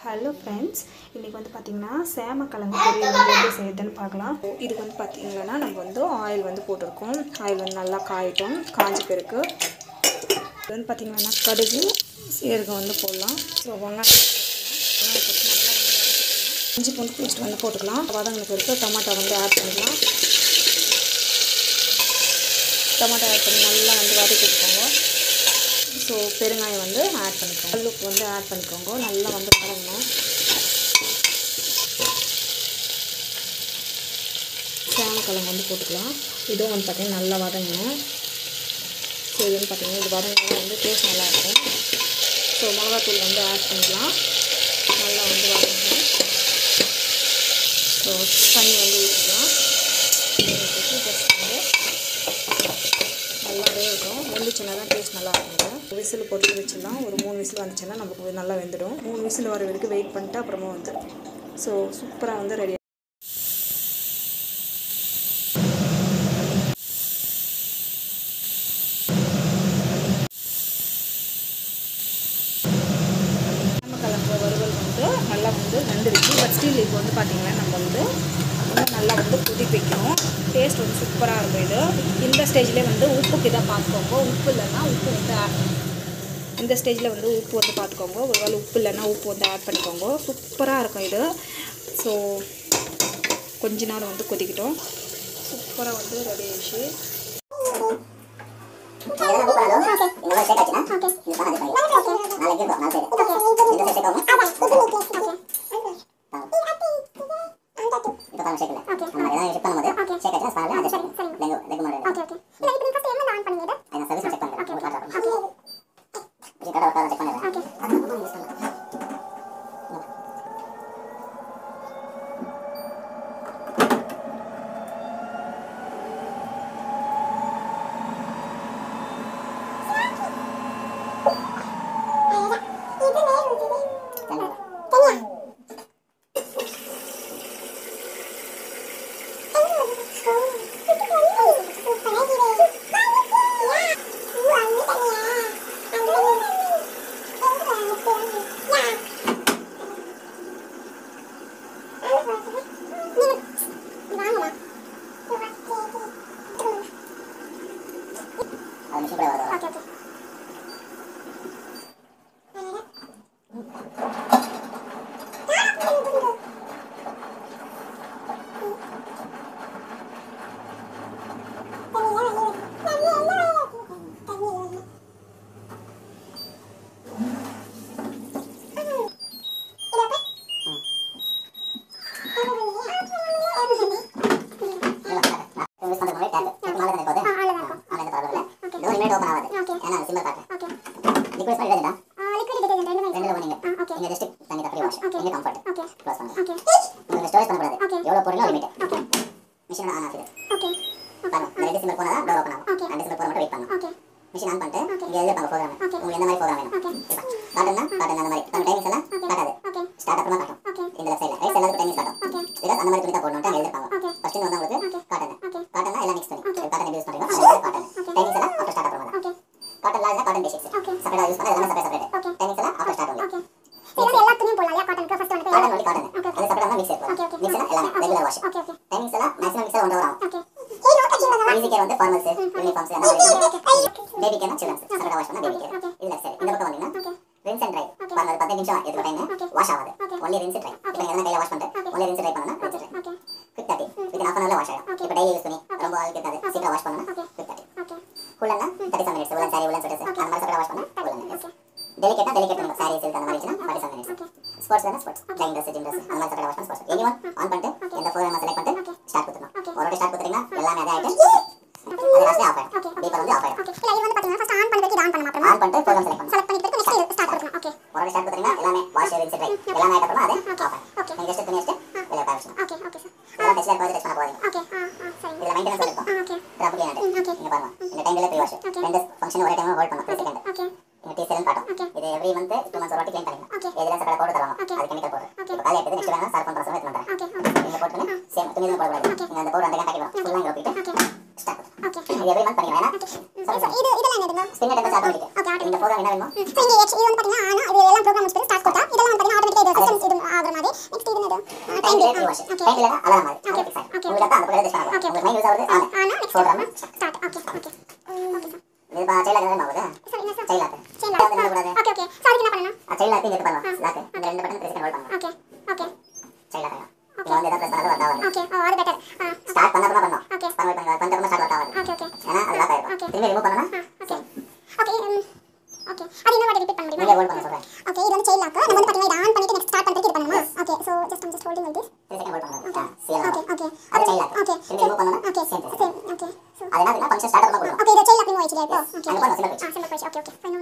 Hello friends, இன்றைக்கி வந்து பார்த்திங்கன்னா சேமக்கிழங்கு பொரியல் வந்து எப்படி செய்யுதுன்னு பார்க்கலாம். இதுக்கு வந்து பார்த்திங்கன்னா நம்ம வந்து ஆயில் வந்து போட்டிருக்கோம். ஆயில் வந்து நல்லா காயிட்டோம். காஞ்சி பிறகு இது வந்து பார்த்திங்கன்னா கடுகு சீரகம் வந்து போடலாம். ஸோ வெங்காயம் போட்டு நல்லா வந்து இஞ்சி பூண்டு பேஸ்ட் வந்து போட்டுக்கலாம். வதங்கின பிறகு டொமாட்டோ வந்து ஆட் பண்ணிக்கலாம். டொமாட்டோ ஆட் பண்ணி நல்லா வந்து வதக்கிட்டுக்கோங்க. ஸோ பெருங்காயம் வந்து ஆட் பண்ணிக்கோங்க. கல்லுப்பு வந்து ஆட் பண்ணிக்கோங்க. நல்லா வந்து வதங்கணும். சேமக்கிழங்கு வந்து போட்டுக்கலாம். இதுவும் வந்து பார்த்திங்கன்னா நல்லா வதங்கணும். ஸோ இது வந்து பார்த்திங்கன்னா இது வதங்கினா வந்து டேஸ்ட் நல்லாயிருக்கும். ஸோ மிளகாத்தூள் வந்து ஆட் பண்ணிக்கலாம். நல்லா வந்து வதங்கணும். ஸோ தண்ணி வந்து ஊற்றிக்கலாம். ஜஸ்ட் வந்து நல்லாவே இருக்கும். வெந்துச்சுன்னா தான் டேஸ்ட் நல்லா இருக்கும். விசில் போட்டு வச்சிடலாம். ஒரு 3 விசில் வந்துச்சுன்னா நமக்கு நல்லா வெந்துடும். 3 விசில் வர வரைக்கும் வெயிட் பண்ணிட்டு அப்புறமா வந்துடும். ஸோ சூப்பராக வந்து ரெடி. சேமக்கிழங்கு வறுவல் வந்து நல்லா வந்து வெந்துருச்சு. பட் ஸ்டில் இப்போ வந்து பார்த்திங்கன்னா நம்ம வந்து நல்லா வந்து கொதிக்க வைக்கணும். டேஸ்ட் வந்து சூப்பராக இருக்கும். இது இந்த ஸ்டேஜ்லேயே வந்து உப்புக்கு இதாக பார்த்துக்கோங்க. உப்பு இல்லைன்னா உப்பு வந்து இந்த ஸ்டேஜில் வந்து உப்பு வந்து பார்த்துக்கோங்க. ஒரு வேளை உப்பு இல்லைன்னா உப்பு வந்து ஆட் பண்ணிக்கோங்க. சூப்பராக இருக்கும் இது. ஸோ கொஞ்ச நேரம் வந்து கொதிக்கிட்டோம். சூப்பராக வந்து ரெடி ஆயிடுச்சு. எவ்வளோ பொருளும் லிமிட் மிஷின் ஆன் ஆகுது. ரெண்டு சிம்பிள் போனால் தான் டோர் ஓப்பன் ஆகும். 2 சிம்பிள் போகிற மட்டும் வெயிட் பண்ணணும். மிஷின் ஆன் பண்ணிட்டு இங்கே எழுதிருப்பாங்க ப்ரோக்ராம். உங்களுக்கு எந்த மாதிரி ப்ரோக்ராம் வேணும் காட்டுன்னா காட்டுங்க. அந்த மாதிரி நம்ம டைமிங்ஸ் எல்லாம் காட்டாது. ஸ்டார்ட் அப்புறமா காட்டும். இந்த லெஃப்ட் சைடில் ரைட் சைடில் டைமிங்ஸ் காட்டும். பிகாஸ் அந்த மாதிரி துணி தான் போடணும் அங்கே எழுதிருப்பாங்க. ஃபர்ஸ்ட் வந்து உங்களுக்கு காட்டுன்னா எல்லாம் மிக்ஸ் பண்ணி காட்டன் யூஸ் பண்ணுறீங்க. காட்டன் டைமிங்ஸ் எல்லாம் ஆஃப்டர் ஸ்டார்ட் அப்புறமா தான். காட்டன் லாஸ் காட்டன் பேசிக்ஸ் செப்பரேட்டாக யூஸ் பண்ணி எல்லாமே செப்பரேட் டைமிங்ஸ் எல்லாம் ஆஃப்டர் ஸ்டார்ட் ஒன்லி. எல்லா துணியும் போடலாம். காட்டனுக்கு ஃபர்ஸ்ட் வந்து காட்டன் ஒன்லி காட்டன் அது செப்பரேட்டா மிக்ஸ் இருக்கும். மிக்ஸ் எல்லாமே ரெகுலர் வாஷ். டைமிங்ஸ் எல்லாம் மேக்ஸிமம் மிக்ஸ் 1 hour ஆகும். ஈஸி கேர் வந்து ஃபார்மல்ஸ் யூனிஃபார்ம்ஸ் அந்த மாதிரி. பேபி கேர்னா சில்ட்ரன்ஸ் செப்பரேட்டா வாஷ் பண்ணா பேபி கேர். இது லெஃப்ட் சைடு. இந்த பக்கம் வந்தீங்கன்னா ரின்ஸ் அண்ட் ட்ரை. ஃபார்மல் 15 நிமிஷம் எடுக்க டைம் வாஷ் ஆகாது. Only rinse try. இப்போ நீங்க எதனா கையில வாஷ் பண்ணிட்டு ஒன்லி ரின்ஸ் ட்ரை பண்ணனும். Rinse try quick 30 with half an hour wash ஆகும். இப்போ டெய்லி யூஸ் பண்ணி ரொம்ப ஆளுக்கு இருக்காது. சீக்கிரம் வாஷ் பண்ணனும். குயிக் 30 ஃபுல்லா 37 minutes. Woollen sari woollen sweaters அந்த மாதிரி செப்பரேட்டா வாஷ் பண்ணா உலன். டெலிகேட்டா டெலிகேட் பண்ணுங்க. சாரி சில்க் அந்த மாதிரி இருந்துச்சுன்னா 47 மினிட்ஸ். ஸ்போர்ட்ஸ் வேணா sports join dress gym dress அந்த மாதிரி செப்பரேட்டா வாஷ் பண்ணா ஸ்போர்ட்ஸ். எனிவன் ஆன் பண்ணிட்டு எந்த ப்ரோக்ராம் செலக்ட் பண்ணிட்டு ஸ்டார்ட் கொடுத்துறணும். ஒரு ஸ்டார்ட் கொடுத்தீங்கன்னா எல்லாமே அதே ஆயிட்டு அது லாஸ்ட்ல ஆஃப் ஆயிடும். டீப்பர் வந்து ஆஃப் ஆயிடும். இல்ல இது வந்து பாத்தீங்கன்னா ஃபர்ஸ்ட் ஆன் பண்ணிட்டு ஆன் பண்ண மாட்டோம். ஆன் பண்ணிட்டு ப்ரோக்ராம் செலக்ட் பண்ணிட்டு நெக்ஸ்ட் ஸ்டார்ட் கொடுக்கணும். ஓகே ஒரு ஸ்டார்ட் கொடுத்தீங்கன்னா எல்லாமே வாஷ் ரின்ஸ் ட்ரை எல்லாமே ஆயிட்ட அப்புறமா அதே ஆஃப் ஆயிடும். ஓகே நீங்க ஜஸ்ட் துணி வச்சிட்டு வெளிய காமிச்சணும். Okay okay sir. இதெல்லாம் டெஸ்ட் பண்ண போறீங்க. ஓகே சரி. இதெல்லாம் மெயின்டனன்ஸ் இருக்கும். ஓகே ரப் கேனட் இங்க பாருங்க. இந்த டைம்ல ப்ரீ வாஷ் ரெண்டு ஃபங்க்ஷன் ஒரே டைம்ல ஹோல்ட் பண்ணனும். 3 செகண்ட். ஓகே இங்க டீசல் காட்டும். இது எவ்ரி மந்த் 2 months ஒரு வாட்டி க்ளீன் பண்ணிடணும். எதுல செப்பரேட் பவுடர் தருவாங்க. அது கெமிக்கல் பவுடர். இப்போ காலையில எடுத்து நெக்ஸ்ட் வேணா சார் பண்ற சமயத்துல பண்றேன். நீங்க போட்டுங்க சேம் துணி தான் போடக்கூடாது. நீங்க அந்த பவுடர் அந்த பேக்கெட் ஃபுல்லா இங்க ஊத்திட்டு ஸ்டார்ட். ஓகே இது எவ்ரி மந்த் பண்ணிடுங்க. இதெல்லாம் என்னதுங்க? Spinner test automatic. ஓகே இந்த ப்ரோக்ராம் என்ன வேணும்? இது வந்து பாத்தீங்கன்னா ஆனா இது எல்லாம் ப்ரோக்ராம் முடிச்சிட்டு ஸ்டார்ட் கொடுத்தா இதெல்லாம் வந்து பாத்தீங்கன்னா ஆட்டோமேட்டிக்கா இது சிஸ்டம் டைம் வாஷ் டைம் இல்லனா அலாரம் மாதிரி ஓகே உங்களுக்கு தான் அந்த பக்கம் டிஸ்ட் ஆகும் உங்களுக்கு மைண்ட் யூஸ் ஆகுது ஆன் போடுறோம் ஸ்டார்ட் ஓகே ஓகே சார் இது பா சைல்ட் லாக் தான் ஆகுது சார் என்ன sir child lock okay okay sir என்ன பண்ணனும் சைல்ட் லாக் இங்க பண்ணலாம் லாக் இந்த ரெண்டு பட்டன் பிரஸ் பண்ணி ஹோல்ட் பண்ணலாம் ஓகே ஓகே சைல்ட் லாக் இங்க வந்து எதா பிரஸ் பண்ணாலும் வர்க் ஆகாது ஓகே அது பெட்டர் ஸ்டார்ட் பண்ணா பண்ணனும் ஓகே பண்ணா ஸ்டார்ட் ஆகாது ஓகே ஓகே ஏனா அது லாக் ஆயிடும் திரும்பி ரிமூவ் பண்ணனும் ஓகே ஓகே ஓகே அது என்ன வாட்டி ரிப்பீட் பண்ண முடியுமா நீங்க ஹோல்ட் பண்ண சொல்றேன் ஓகே இது வந்து சைல்ட் லாக் நம்ம வந்து பாத்தீங்கன்னா இத ஆன் பண்ணிட்டு நெக்ஸ்ட் ஸ்டார்ட் பண்றதுக்கு இது பண்ணனுமா okay so just holding like this 3 second hold பண்ணனும் ஓகே ஓகே அது சைல்ட் லாக் ஓகே திரும்பி ரிமூவ் பண்ணனும் ஓகே சேம் ஓகே சோ அதனால ஃபங்க்ஷன் ஸ்டார்ட் பண்ண போறோம் ஓகே இது சைல்ட் லாக் ரிமூவ் ஆயிடுச்சு இப்போ ஓகே அங்க பண்ணனும் simple page okay okay fine no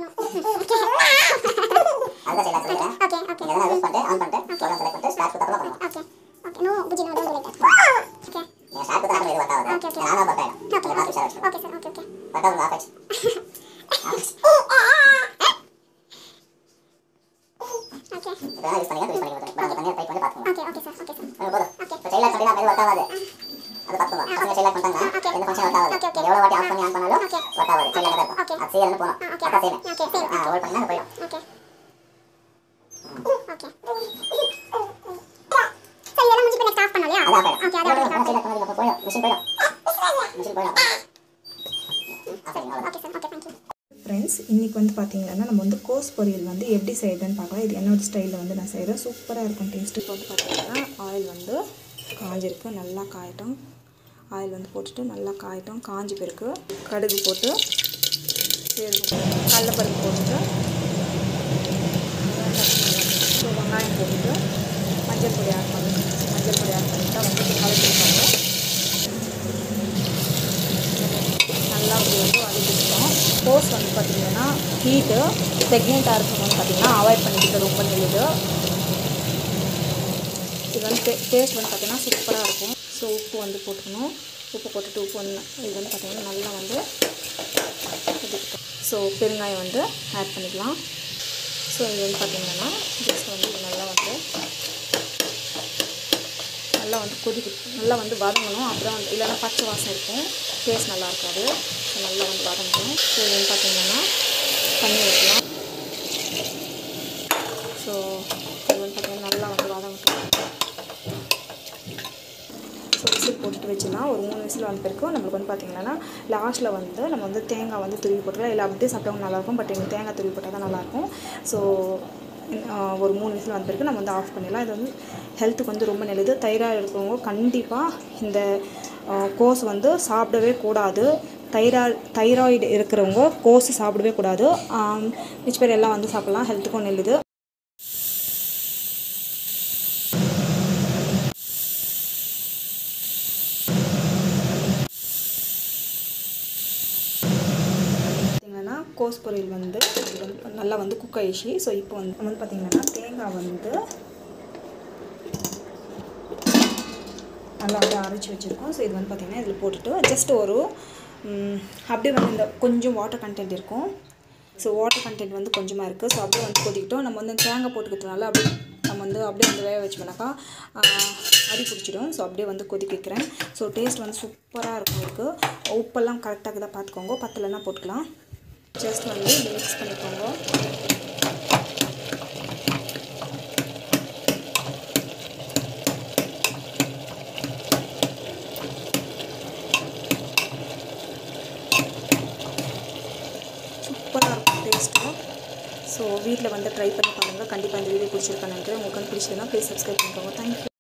அத சைல்ட் லாக் சொல்றேன் ஓகே ஓகே இதெல்லாம் யூஸ் பண்ணிட்டு ஆன் பண்ணிட்டு ப்ரோகிராம் செலக்ட் பண்ணிட்டு ஸ்டார்ட் கொடுத்தா பண்ணலாம் okay okay no Fuji no don't like that okay நீங்க ஸ்டார்ட் கொடுத்தா இது வர்க் ஆகுது ஓகே நான் ஆன் பண்ணிட்டேன் ஓகே பாத்து share okay sir okay okay button off ஆயிடுச்சு ஓகே இதெல்லாம் யூஸ் பண்ணி பட் அந்த தனியா டைப் பண்ணி பாத்துங்க okay okay sir okay sir போதும் ஓகே இப்போ சைல்ட் லாக் பண்ணா அது வர்க் ஆகாது அது பாத்துங்க பசங்க சைல்ட் லாக் பண்ணாங்க இந்த ஃபங்க்ஷன் வர்க் ஆகாது எவ்வளவு வாட்டி ஆஃப் பண்ணி ஆன் பண்ணாலும் வர்க் ஆகாது சைல்ட் லாக் தான் இருக்கும் அது சீரியல்ல போணும் அக்கா சேம் ஓகே ஹோல்ட் பண்ணா போய்டும் ஓகே ஓகே சரி இதெல்லாம் முடிஞ்சு நெக்ஸ்ட் ஆஃப் பண்ணலையா ஓகே அத சைல்ட் லாக் பண்ணதுக்கு போய்டும் மிஷின் போய்டும் okay sir okay thank you friends இன்றைக்கி வந்து பார்த்திங்கன்னா நம்ம வந்து கோஸ் பொரியல் வந்து எப்படி செய்யுதுன்னு பார்க்கலாம். இது என்னோட ஸ்டைலில் வந்து நான் செய்கிறேன். சூப்பராக இருக்கும் டேஸ்ட்டு. இப்போ வந்து பார்த்திங்கன்னா ஆயில் வந்து காஞ்சிருக்கு, நல்லா காயட்டும். ஆயில் வந்து போட்டுட்டு நல்லா காயட்டும். காஞ்சி பிறகு கடுகு போட்டு கடலைப்பருப்பு போட்டுட்டு வெங்காயம் போட்டுட்டு மஞ்சள் பொடி ஆட் பண்ணணும். மஞ்சள் பொடி ஆட் பண்ணிட்டா வந்து கலக்கிருப்பாங்க. நல்லா வந்து வதக்கிட்டோம். கோஸ் வந்து பார்த்திங்கன்னா ஹீட்டு ப்ரெக்னெண்ட்டாக இருக்கவங்க பார்த்திங்கன்னா அவாய்ட் பண்ணிக்கிட்டு ரொம்ப நல்லது. இது வந்து டேஸ்ட் வந்து பார்த்திங்கன்னா சூப்பராக இருக்கும். ஸோ உப்பு வந்து போட்டுக்கணும். உப்பு போட்டுட்டு உப்பு வந்து இது வந்து பார்த்திங்கன்னா நல்லா வந்து ஸோ பெருங்காயம் வந்து ஆட் பண்ணிக்கலாம். ஸோ இது வந்து பார்த்திங்கன்னா ஜஸ்ட் வந்து இது நல்லா வந்து நல்லா வந்து வதங்கணும். அப்புறம் வந்து இல்லைன்னா பச்சை வாசம் இருக்கும், டேஸ்ட் நல்லா இருக்காது. ஸோ நல்லா வந்து வதங்கணும். ஸோ இது வந்து பார்த்திங்கன்னா தண்ணி வைக்கலாம். ஸோ இது வந்து பார்த்திங்கன்னா நல்லா வந்து வதங்கட்டும். ஸோ விசில் போட்டுட்டு வச்சுலாம் ஒரு 3 விசில் வந்த பிறகு நம்மளுக்கு வந்து பார்த்திங்கன்னா லாஸ்ட்டில் வந்து நம்ம வந்து தேங்காய் வந்து துருவி போட்டுக்கலாம். இல்லை அப்படியே சாப்பிட்டவங்க நல்லாயிருக்கும். பட் எங்களுக்கு தேங்காய் துருவி போட்டால் தான் நல்லாயிருக்கும். ஸோ ஒரு 3 விசில் வந்த பிறகு நம்ம வந்து ஆஃப் பண்ணிடலாம். இது வந்து ஹெல்த்துக்கு வந்து ரொம்ப நல்லது. தைராய்டு இருக்கிறவங்க கண்டிப்பாக இந்த கோஸ் வந்து சாப்பிடவே கூடாது. தைராய்டு இருக்கிறவங்க கோஸ் சாப்பிடவே கூடாது. மிச்ச பேர் எல்லாம் வந்து சாப்பிட்லாம், ஹெல்த்துக்கும் நல்லது. பார்த்திங்கன்னா கோஸ் பொரியல் வந்து நல்லா வந்து குக் ஆயிடுச்சு. ஸோ இப்போ வந்து பார்த்திங்கன்னா தேங்காய் வந்து நல்லா வந்து அரைச்சி வச்சுருக்கோம். ஸோ இது வந்து பார்த்திங்கன்னா இதில் போட்டுட்டு ஜஸ்ட் ஒரு அப்படியே வந்து இந்த கொஞ்சம் வாட்டர் கண்டென்ட் இருக்கும். ஸோ வாட்டர் கண்டென்ட் வந்து கொஞ்சமாக இருக்குது. ஸோ அப்படியே வந்து கொதிக்கிட்டோம். நம்ம வந்து தேங்காய் போட்டுக்கிறதுனால அப்படியே வந்து வேக வச்சோம்னாக்கா அடி பிடிச்சிடும். ஸோ அப்படியே வந்து கொதிக்க வைக்கிறேன். ஸோ டேஸ்ட் வந்து சூப்பராக இருக்கும். இருக்குது உப்பெல்லாம் கரெக்டாக தான் பார்த்துக்கோங்க, பத்தலைன்னா போட்டுக்கலாம். ஜஸ்ட் வந்து மிக்ஸ் பண்ணிக்கோங்க. சூப்பராக இருக்கும் டேஸ்ட்டு. ஸோ வீட்டில் வந்து ட்ரை பண்ணி பாருங்கள். கண்டிப்பாக இந்த வீடியோ பிடிச்சிருக்கான்னு நினைக்கிறேன். உங்களுக்கு பிடிச்சதுன்னா ப்ளீஸ் சப்ஸ்கிரைப் பண்ணிக்கோங்க. தேங்க்யூ.